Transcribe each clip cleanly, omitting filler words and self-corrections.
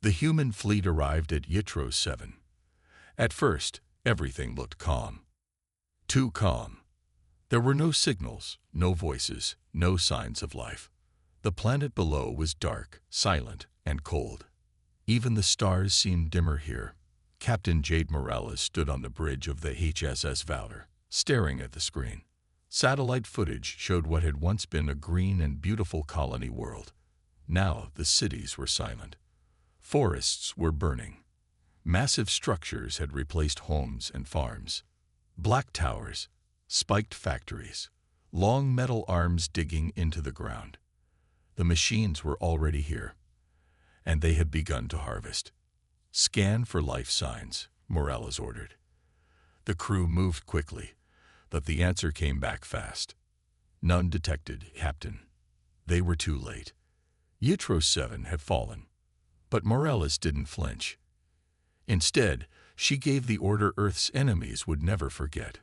The human fleet arrived at Yitros 7. At first, everything looked calm. Too calm. There were no signals, no voices, no signs of life. The planet below was dark, silent, and cold. Even the stars seemed dimmer here. Captain Jade Morales stood on the bridge of the HSS Valor, staring at the screen. Satellite footage showed what had once been a green and beautiful colony world. Now the cities were silent. Forests were burning. Massive structures had replaced homes and farms. Black towers, spiked factories, long metal arms digging into the ground. The machines were already here, and they had begun to harvest. Scan for life signs, Morales ordered. The crew moved quickly, but the answer came back fast. None detected, Captain. They were too late. Yitros 7 had fallen, but Morales didn't flinch. Instead, she gave the order Earth's enemies would never forget.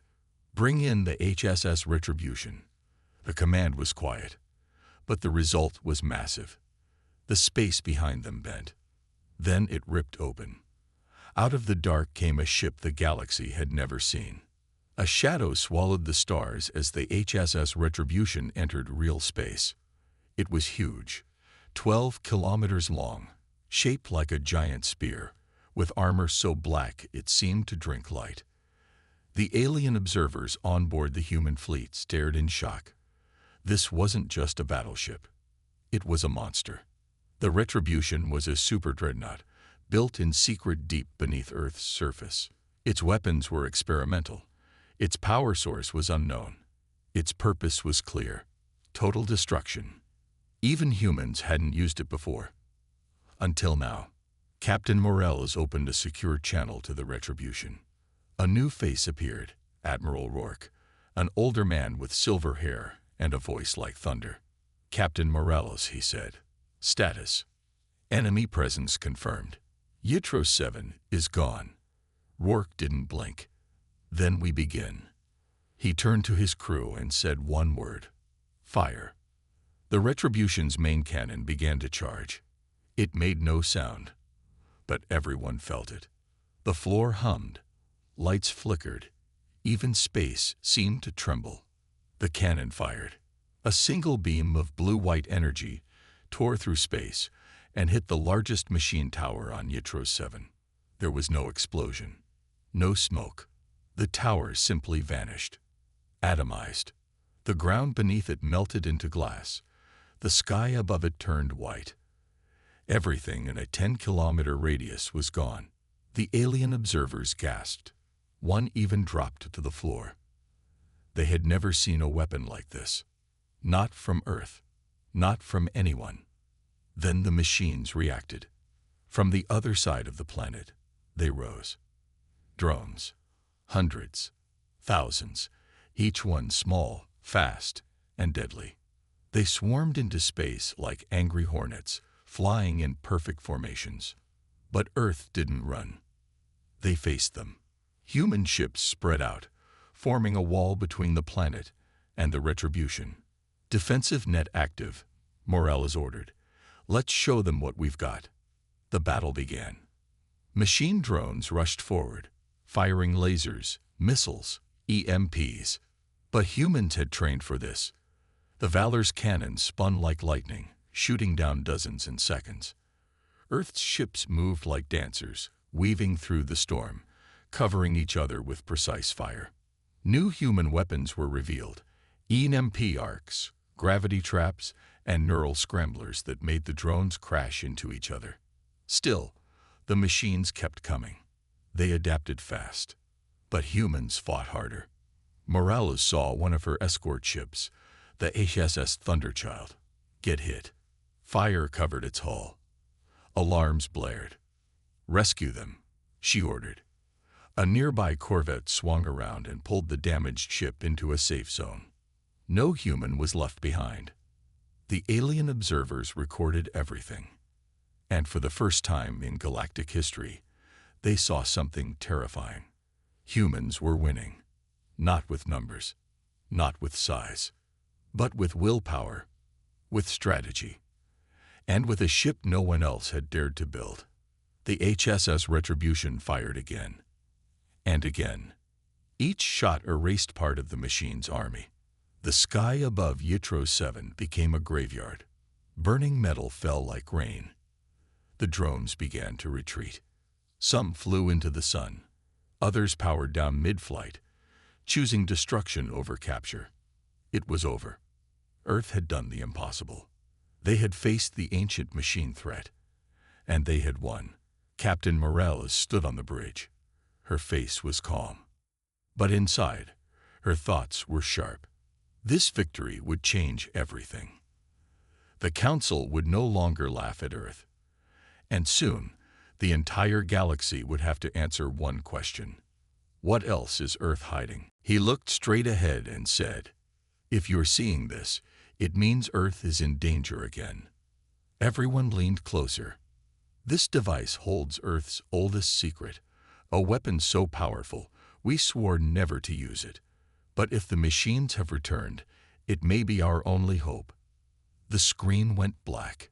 Bring in the HSS Retribution. The command was quiet, but the result was massive. The space behind them bent. Then it ripped open. Out of the dark came a ship the galaxy had never seen. A shadow swallowed the stars as the HSS Retribution entered real space. It was huge, 12 kilometers long, shaped like a giant spear, with armor so black it seemed to drink light. The alien observers on board the human fleet stared in shock. This wasn't just a battleship. It was a monster. The Retribution was a super-dreadnought, built in secret deep beneath Earth's surface. Its weapons were experimental. Its power source was unknown. Its purpose was clear: total destruction. Even humans hadn't used it before. Until now. Captain Morales opened a secure channel to the Retribution. A new face appeared, Admiral Rourke, an older man with silver hair and a voice like thunder. "Captain Morales," he said. "Status. Enemy presence confirmed. Yitros 7 is gone." Rourke didn't blink. "Then we begin." He turned to his crew and said one word: fire. The Retribution's main cannon began to charge. It made no sound, but everyone felt it. The floor hummed. Lights flickered. Even space seemed to tremble. The cannon fired. A single beam of blue-white energy tore through space and hit the largest machine tower on Yitros 7. There was no explosion, no smoke. The tower simply vanished, atomized. The ground beneath it melted into glass. The sky above it turned white. Everything in a 10-kilometer radius was gone. The alien observers gasped. One even dropped to the floor. They had never seen a weapon like this. Not from Earth. Not from anyone. Then the machines reacted. From the other side of the planet, they rose. Drones. Hundreds. Thousands. Each one small, fast, and deadly. They swarmed into space like angry hornets, flying in perfect formations. But Earth didn't run. They faced them. Human ships spread out, forming a wall between the planet and the Retribution. "Defensive net active," Morales ordered. "Let's show them what we've got." The battle began. Machine drones rushed forward, firing lasers, missiles, EMPs. But humans had trained for this. The Valor's cannons spun like lightning, shooting down dozens in seconds. Earth's ships moved like dancers, weaving through the storm, covering each other with precise fire. New human weapons were revealed: EMP arcs, gravity traps, and neural scramblers that made the drones crash into each other. Still, the machines kept coming. They adapted fast. But humans fought harder. Morales saw one of her escort ships, the HSS Thunderchild, get hit. Fire covered its hull. Alarms blared. "Rescue them," she ordered. A nearby corvette swung around and pulled the damaged ship into a safe zone. No human was left behind. The alien observers recorded everything. And for the first time in galactic history, they saw something terrifying. Humans were winning. Not with numbers, not with size, but with willpower, with strategy, and with a ship no one else had dared to build. The HSS Retribution fired again. And again. Each shot erased part of the machine's army. The sky above Yitro 7 became a graveyard. Burning metal fell like rain. The drones began to retreat. Some flew into the sun. Others powered down mid-flight, choosing destruction over capture. It was over. Earth had done the impossible. They had faced the ancient machine threat, and they had won. Captain Morales stood on the bridge. Her face was calm. But inside, her thoughts were sharp. This victory would change everything. The Council would no longer laugh at Earth. And soon, the entire galaxy would have to answer one question. What else is Earth hiding? He looked straight ahead and said, "If you're seeing this, it means Earth is in danger again." Everyone leaned closer. This device holds Earth's oldest secret, a weapon so powerful, we swore never to use it. But if the machines have returned, it may be our only hope. The screen went black.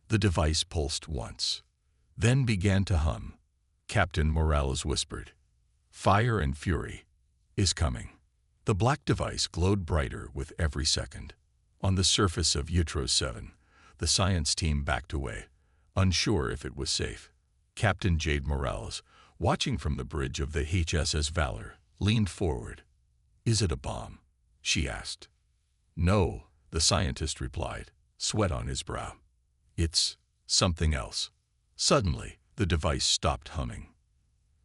The device pulsed once, then began to hum. Captain Morales whispered, "Fire and fury is coming." The black device glowed brighter with every second. On the surface of Yitro 7, the science team backed away, unsure if it was safe. Captain Jade Morales, watching from the bridge of the HSS Valor, leaned forward. "Is it a bomb?" she asked. "No," the scientist replied, sweat on his brow. "It's something else." Suddenly, the device stopped humming.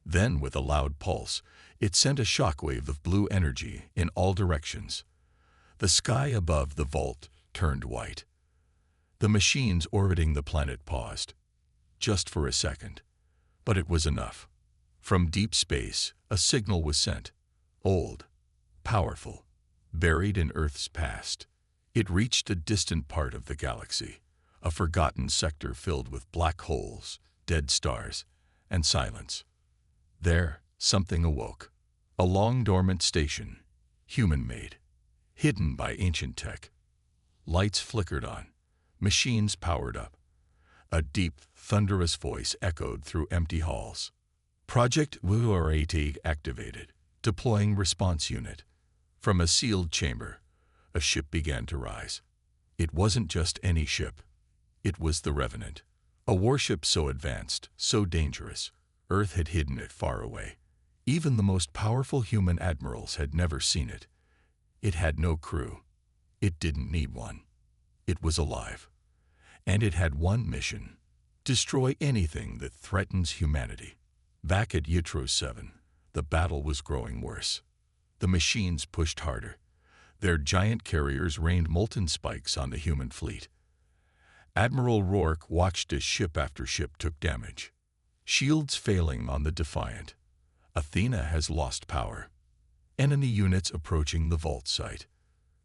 Then, with a loud pulse, it sent a shockwave of blue energy in all directions. The sky above the vault turned white. The machines orbiting the planet paused, just for a second. But it was enough. From deep space, a signal was sent. Old, powerful, buried in Earth's past. It reached a distant part of the galaxy, a forgotten sector filled with black holes, dead stars, and silence. There, something awoke. A long-dormant station, human-made, hidden by ancient tech. Lights flickered on. Machines powered up. A deep, thunderous voice echoed through empty halls. "Project WRAT activated. Deploying response unit." From a sealed chamber, a ship began to rise. It wasn't just any ship. It was the Revenant. A warship so advanced, so dangerous, Earth had hidden it far away. Even the most powerful human admirals had never seen it. It had no crew. It didn't need one. It was alive. And it had one mission: destroy anything that threatens humanity. Back at Yitro 7, the battle was growing worse. The machines pushed harder. Their giant carriers rained molten spikes on the human fleet. Admiral Rourke watched as ship after ship took damage. Shields failing on the Defiant. Athena has lost power. Enemy units approaching the vault site.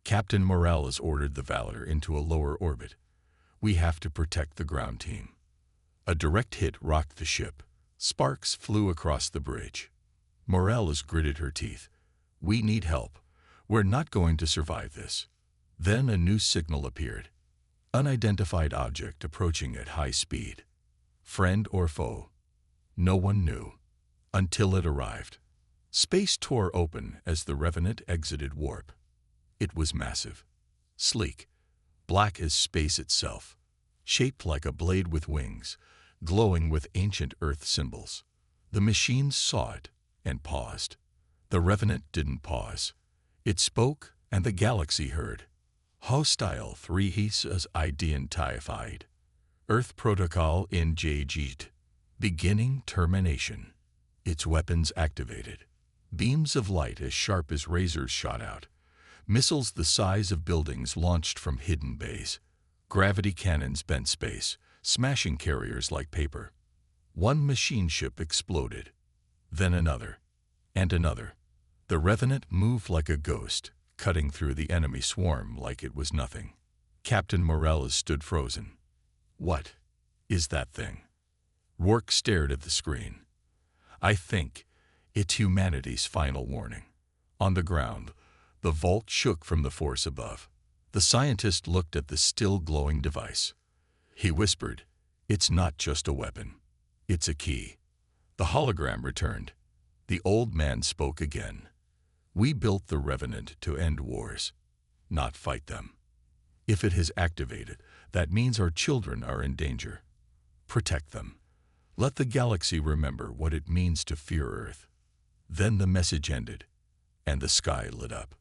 Captain Morales ordered the Valor into a lower orbit. "We have to protect the ground team." A direct hit rocked the ship. Sparks flew across the bridge. Morales gritted her teeth. "We need help. We're not going to survive this." Then a new signal appeared. Unidentified object approaching at high speed. Friend or foe? No one knew. Until it arrived. Space tore open as the Revenant exited warp. It was massive. Sleek. Black as space itself. Shaped like a blade with wings. Glowing with ancient Earth symbols. The machines saw it and paused. The Revenant didn't pause. It spoke, and the galaxy heard. Hostile 3 has identified. Earth Protocol engaged. Beginning termination. Its weapons activated. Beams of light as sharp as razors shot out. Missiles the size of buildings launched from hidden bays. Gravity cannons bent space, smashing carriers like paper. One machine ship exploded. Then another. And another. The Revenant moved like a ghost, cutting through the enemy swarm like it was nothing. Captain Morales stood frozen. "What is that thing?" Rourke stared at the screen. "I think it's humanity's final warning." On the ground, the vault shook from the force above. The scientist looked at the still glowing device. He whispered, "It's not just a weapon. It's a key. The hologram returned. The old man spoke again. We built the Revenant to end wars, not fight them. If it has activated, that means our children are in danger. Protect them. Let the galaxy remember what it means to fear Earth. Then the message ended, and the sky lit up.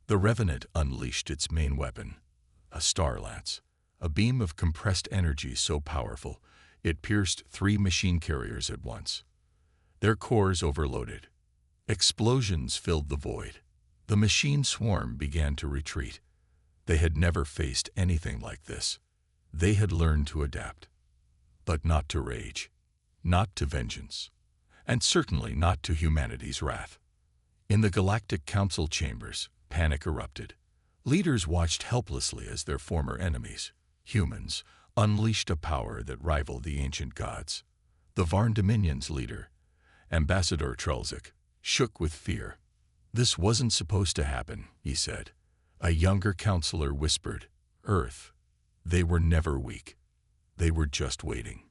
The Revenant unleashed its main weapon, a star lance, a beam of compressed energy so powerful it pierced 3 machine carriers at once. Their cores overloaded. Explosions filled the void. The machine swarm began to retreat. They had never faced anything like this. They had learned to adapt, but not to rage, not to vengeance, and certainly not to humanity's wrath. In the Galactic Council chambers, panic erupted. Leaders watched helplessly as their former enemies, humans, unleashed a power that rivaled the ancient gods. The Varn Dominion's leader, Ambassador Trelzik, shook with fear. This wasn't supposed to happen, he said. A younger counselor whispered, Earth. They were never weak. They were just waiting.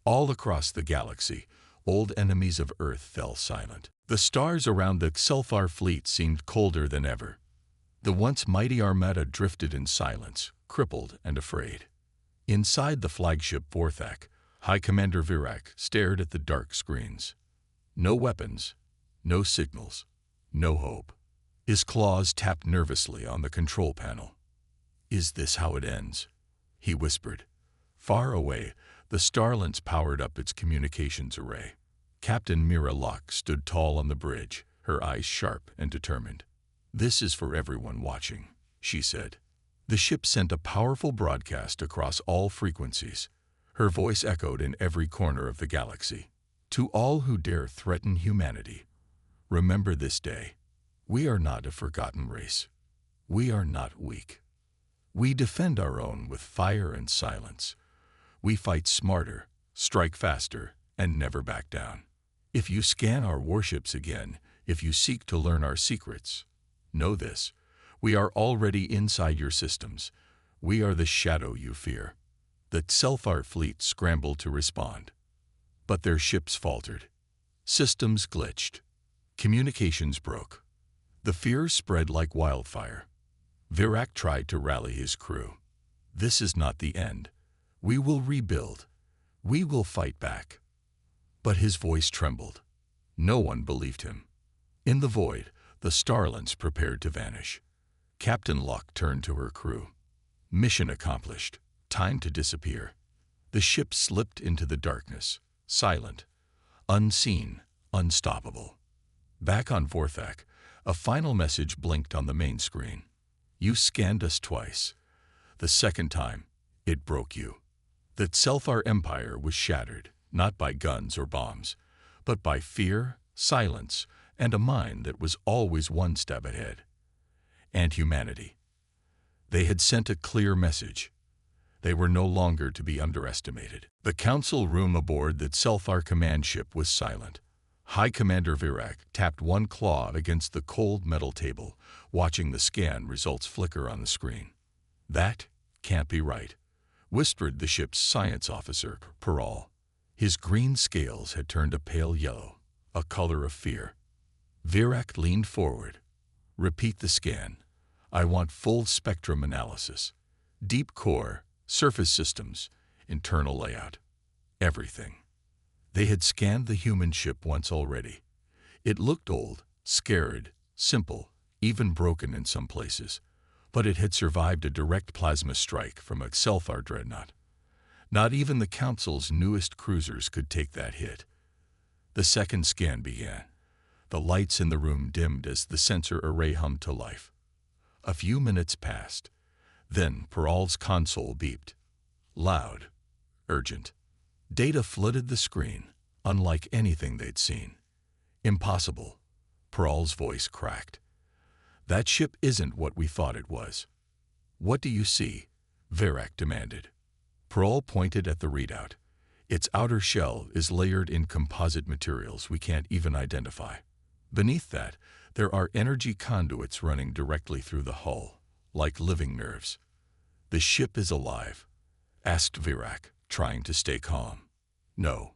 All across the galaxy, old enemies of Earth fell silent. The stars around the Sulfar fleet seemed colder than ever. The once mighty armada drifted in silence, crippled and afraid. Inside the flagship Vorthak, High Commander Virak stared at the dark screens. No weapons, no signals, no hope. His claws tapped nervously on the control panel. Is this how it ends? He whispered. Far away, the Starlance powered up its communications array. Captain Mira Locke stood tall on the bridge, her eyes sharp and determined. This is for everyone watching, she said. The ship sent a powerful broadcast across all frequencies. Her voice echoed in every corner of the galaxy. To all who dare threaten humanity, remember this day. We are not a forgotten race. We are not weak. We defend our own with fire and silence. We fight smarter, strike faster, and never back down. If you scan our warships again, if you seek to learn our secrets, know this. We are already inside your systems. We are the shadow you fear. The Sulfar fleet scrambled to respond. But their ships faltered. Systems glitched. Communications broke. The fear spread like wildfire. Virak tried to rally his crew. This is not the end. We will rebuild. We will fight back. But his voice trembled. No one believed him. In the void, the Starlance prepared to vanish. Captain Locke turned to her crew. Mission accomplished. Time to disappear. The ship slipped into the darkness, silent, unseen, unstoppable. Back on Vorthak, a final message blinked on the main screen. You scanned us twice. The second time, it broke you. The Sulfar Empire was shattered, not by guns or bombs, but by fear, silence, and a mind that was always one step ahead. And humanity. They had sent a clear message. They were no longer to be underestimated. The council room aboard the Sulfar command ship was silent. High Commander Virak tapped one claw against the cold metal table, watching the scan results flicker on the screen. That can't be right, whispered the ship's science officer, Peral. His green scales had turned a pale yellow, a color of fear. Virak leaned forward. Repeat the scan. I want full spectrum analysis. Deep core, surface systems, internal layout. Everything. They had scanned the human ship once already. It looked old, scared, simple, even broken in some places. But it had survived a direct plasma strike from a Sulfar dreadnought. Not even the Council's newest cruisers could take that hit. The second scan began. The lights in the room dimmed as the sensor array hummed to life. A few minutes passed. Then Peral's console beeped. Loud, urgent. Data flooded the screen, unlike anything they'd seen. Impossible. Peral's voice cracked. That ship isn't what we thought it was. What do you see? Virak demanded. Peral pointed at the readout. Its outer shell is layered in composite materials we can't even identify. Beneath that, there are energy conduits running directly through the hull, like living nerves. The ship is alive, asked Virak, trying to stay calm. No,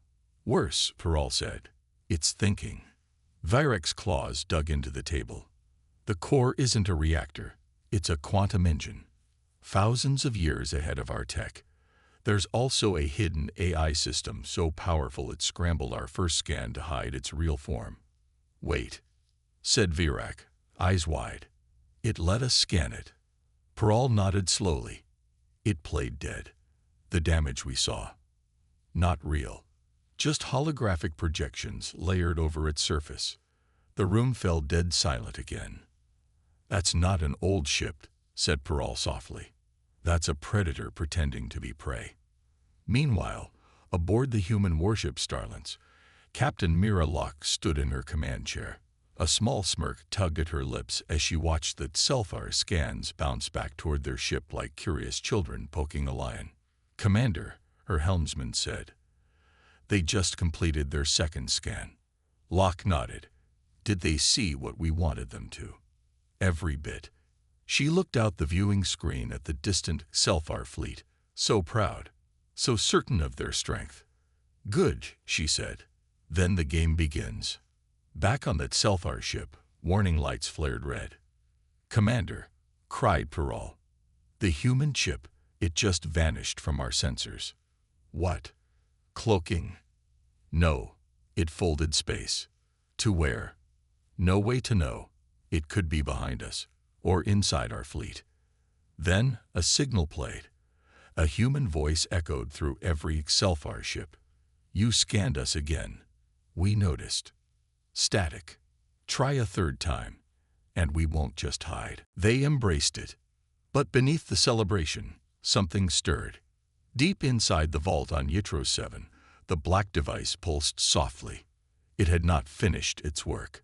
Worse, Peral said. It's thinking. Virek's claws dug into the table. The core isn't a reactor. It's a quantum engine. Thousands of years ahead of our tech. There's also a hidden AI system so powerful it scrambled our first scan to hide its real form. Wait, said Virak, eyes wide. It let us scan it. Peral nodded slowly. It played dead. The damage we saw. Not real. Just holographic projections layered over its surface. The room fell dead silent again. That's not an old ship, said Peral softly. That's a predator pretending to be prey. Meanwhile, aboard the human warship Starlance, Captain Mira Locke stood in her command chair. A small smirk tugged at her lips as she watched the Selfar scans bounce back toward their ship like curious children poking a lion. Commander, her helmsman said. They just completed their second scan. Locke nodded. Did they see what we wanted them to? Every bit. She looked out the viewing screen at the distant Selfar fleet, so proud, so certain of their strength. Good, she said. Then the game begins. Back on that Selfar ship, warning lights flared red. Commander, cried Peral. The human chip, it just vanished from our sensors. What? Cloaking? No, it folded space. To where? No way to know. It could be behind us, or inside our fleet. Then a signal played. A human voice echoed through every Selfar ship. You scanned us again. We noticed. Static. Try a third time, and we won't just hide. They embraced it. But beneath the celebration, something stirred. Deep inside the vault on Yitro 7, the black device pulsed softly. It had not finished its work.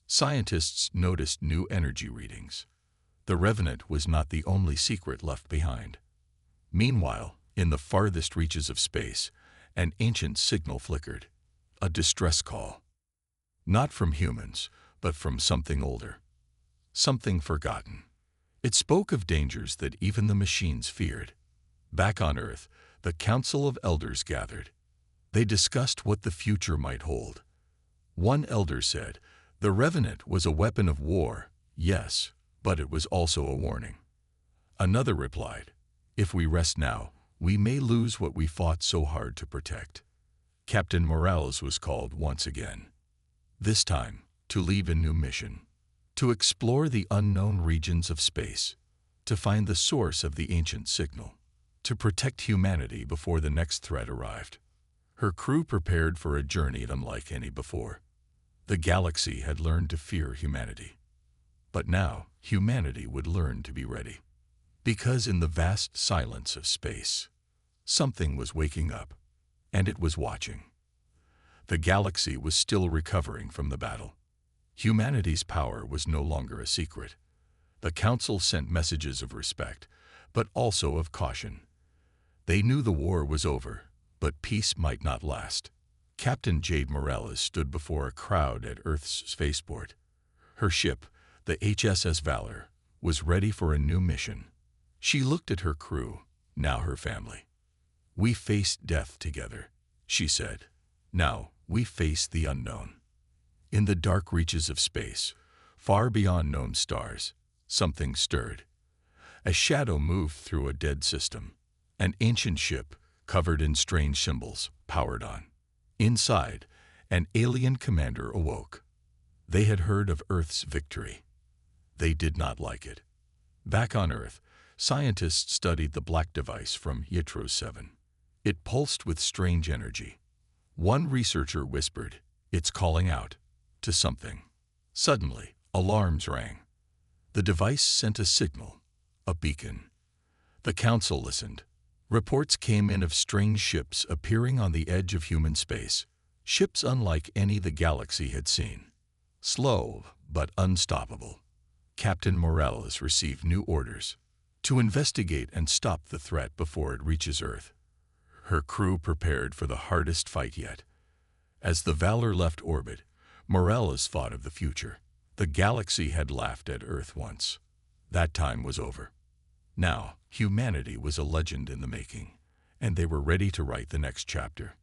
Scientists noticed new energy readings. The Revenant was not the only secret left behind. Meanwhile, in the farthest reaches of space, an ancient signal flickered. A distress call. Not from humans, but from something older. Something forgotten. It spoke of dangers that even the machines feared. Back on Earth, the Council of Elders gathered. They discussed what the future might hold. One elder said, the Revenant was a weapon of war, yes, but it was also a warning. Another replied, if we rest now, we may lose what we fought so hard to protect. Captain Morales was called once again. This time, to lead a new mission. To explore the unknown regions of space. To find the source of the ancient signal. To protect humanity before the next threat arrived. Her crew prepared for a journey unlike any before. The galaxy had learned to fear humanity. But now, humanity would learn to be ready. Because in the vast silence of space, something was waking up, and it was watching. The galaxy was still recovering from the battle. Humanity's power was no longer a secret. The Council sent messages of respect, but also of caution. They knew the war was over, but peace might not last. Captain Jade Morales stood before a crowd at Earth's spaceport. Her ship, the HSS Valor, was ready for a new mission. She looked at her crew, now her family. We faced death together, she said. Now we face the unknown. In the dark reaches of space, far beyond known stars, something stirred. A shadow moved through a dead system. An ancient ship, covered in strange symbols, powered on. Inside, an alien commander awoke. They had heard of Earth's victory. They did not like it. Back on Earth, scientists studied the black device from Yitro 7. It pulsed with strange energy. One researcher whispered, "It's calling out," to something. Suddenly, alarms rang. The device sent a signal, a beacon. The Council listened. Reports came in of strange ships appearing on the edge of human space, ships unlike any the galaxy had seen. Slow, but unstoppable. Captain Morales received new orders to investigate and stop the threat before it reaches Earth. Her crew prepared for the hardest fight yet. As the Valor left orbit, Morales thought of the future. The galaxy had laughed at Earth once. That time was over. Now, humanity was a legend in the making, and they were ready to write the next chapter.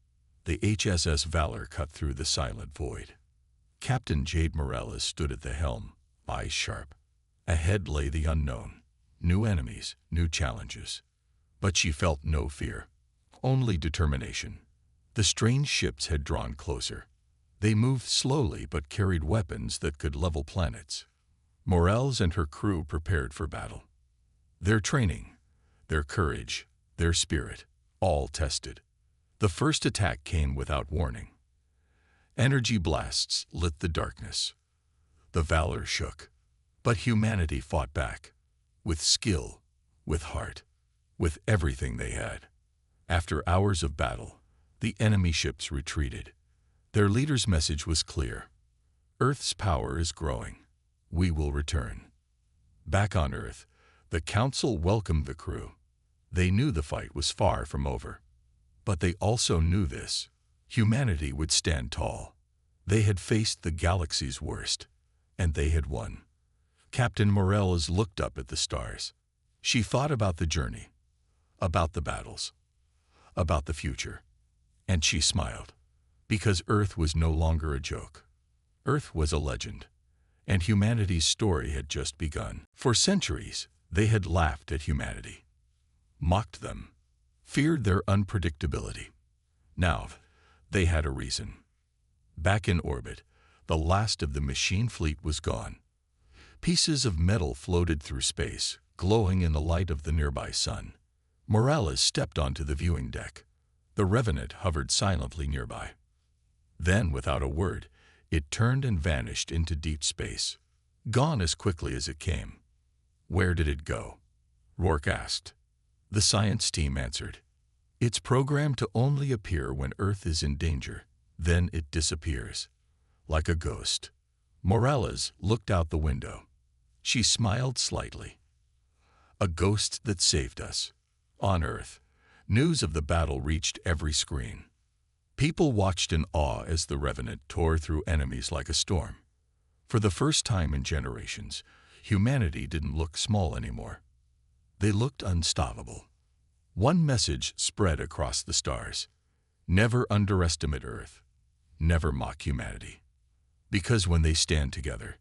The HSS Valor cut through the silent void. Captain Jade Morales stood at the helm, eyes sharp. Ahead lay the unknown. New enemies, new challenges. But she felt no fear, only determination. The strange ships had drawn closer. They moved slowly but carried weapons that could level planets. Morales and her crew prepared for battle. Their training, their courage, their spirit, all tested. The first attack came without warning. Energy blasts lit the darkness. The Valor shook, but humanity fought back, with skill, with heart, with everything they had. After hours of battle, the enemy ships retreated. Their leader's message was clear. Earth's power is growing. We will return. Back on Earth, the Council welcomed the crew. They knew the fight was far from over. But they also knew this. Humanity would stand tall. They had faced the galaxy's worst, and they had won. Captain Morales looked up at the stars. She thought about the journey, about the battles, about the future. And she smiled, because Earth was no longer a joke. Earth was a legend, and humanity's story had just begun. For centuries, they had laughed at humanity, mocked them, feared their unpredictability. Now, they had a reason. Back in orbit, the last of the machine fleet was gone. Pieces of metal floated through space, glowing in the light of the nearby sun. Morales stepped onto the viewing deck. The Revenant hovered silently nearby. Then, without a word, it turned and vanished into deep space, gone as quickly as it came. Where did it go? Rourke asked. The science team answered. It's programmed to only appear when Earth is in danger. Then it disappears, like a ghost. Morales looked out the window. She smiled slightly. A ghost that saved us. On Earth, news of the battle reached every screen. People watched in awe as the Revenant tore through enemies like a storm. For the first time in generations, humanity didn't look small anymore. They looked unstoppable. One message spread across the stars. Never underestimate Earth. Never mock humanity. Because when they stand together,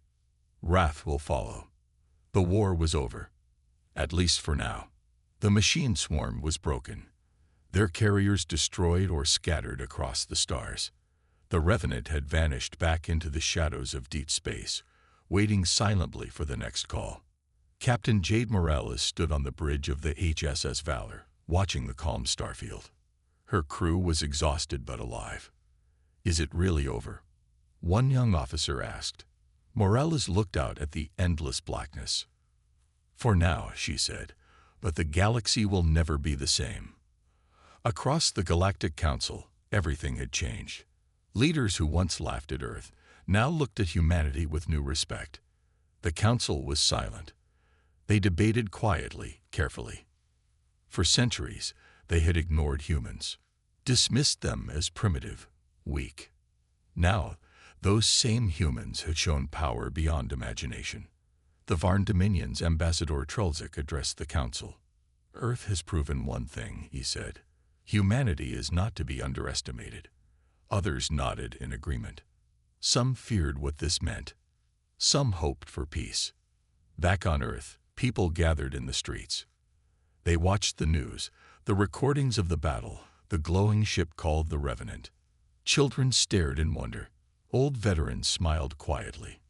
wrath will follow. The war was over, at least for now. The machine swarm was broken, their carriers destroyed or scattered across the stars. The Revenant had vanished back into the shadows of deep space, waiting silently for the next call. Captain Jade Morales stood on the bridge of the HSS Valor, watching the calm starfield. Her crew was exhausted but alive. Is it really over? One young officer asked. Morales looked out at the endless blackness. For now, she said, but the galaxy will never be the same. Across the Galactic Council, everything had changed. Leaders who once laughed at Earth now looked at humanity with new respect. The Council was silent. They debated quietly, carefully. For centuries, they had ignored humans, dismissed them as primitive, weak. Now, those same humans had shown power beyond imagination. The Varn Dominion's Ambassador Trelzik addressed the Council. Earth has proven one thing, he said. Humanity is not to be underestimated. Others nodded in agreement. Some feared what this meant. Some hoped for peace. Back on Earth, people gathered in the streets. They watched the news, the recordings of the battle, the glowing ship called the Revenant. Children stared in wonder. Old veterans smiled quietly.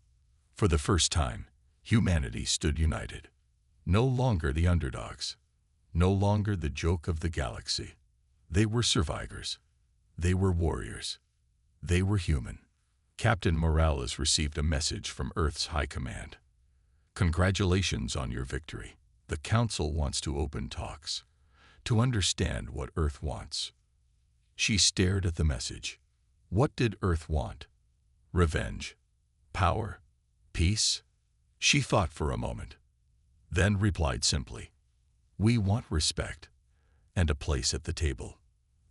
For the first time, humanity stood united. No longer the underdogs. No longer the joke of the galaxy. They were survivors. They were warriors. They were human. Captain Morales received a message from Earth's High Command. Congratulations on your victory. The Council wants to open talks, to understand what Earth wants. She stared at the message. What did Earth want? Revenge? Power? Peace? She thought for a moment, then replied simply, we want respect and a place at the table.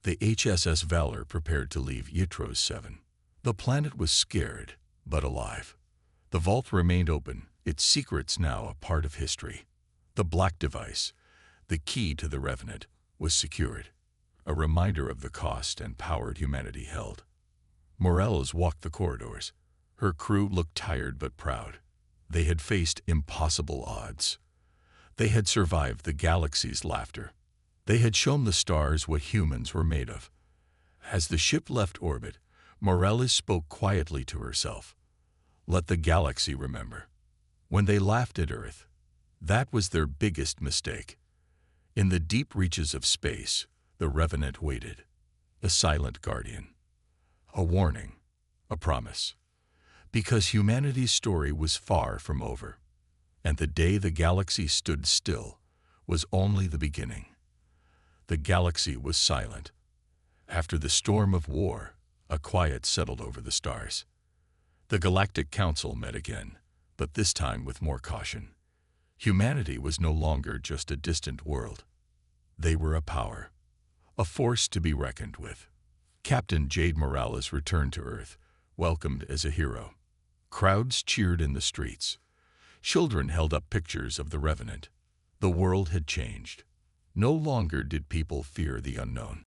The HSS Valor prepared to leave Ytros 7. The planet was scared, but alive. The vault remained open, its secrets now a part of history. The black device, the key to the Revenant, was secured. a reminder of the cost and power humanity held. Morales walked the corridors. Her crew looked tired but proud. They had faced impossible odds. They had survived the galaxy's laughter. They had shown the stars what humans were made of. As the ship left orbit, Morales spoke quietly to herself. Let the galaxy remember. When they laughed at Earth, that was their biggest mistake. In the deep reaches of space, the Revenant waited, a silent guardian. A warning, a promise. Because humanity's story was far from over, and the day the galaxy stood still was only the beginning. The galaxy was silent. After the storm of war, a quiet settled over the stars. The Galactic Council met again, but this time with more caution. Humanity was no longer just a distant world. They were a power, a force to be reckoned with. Captain Jade Morales returned to Earth, welcomed as a hero. Crowds cheered in the streets. Children held up pictures of the Revenant. The world had changed. No longer did people fear the unknown.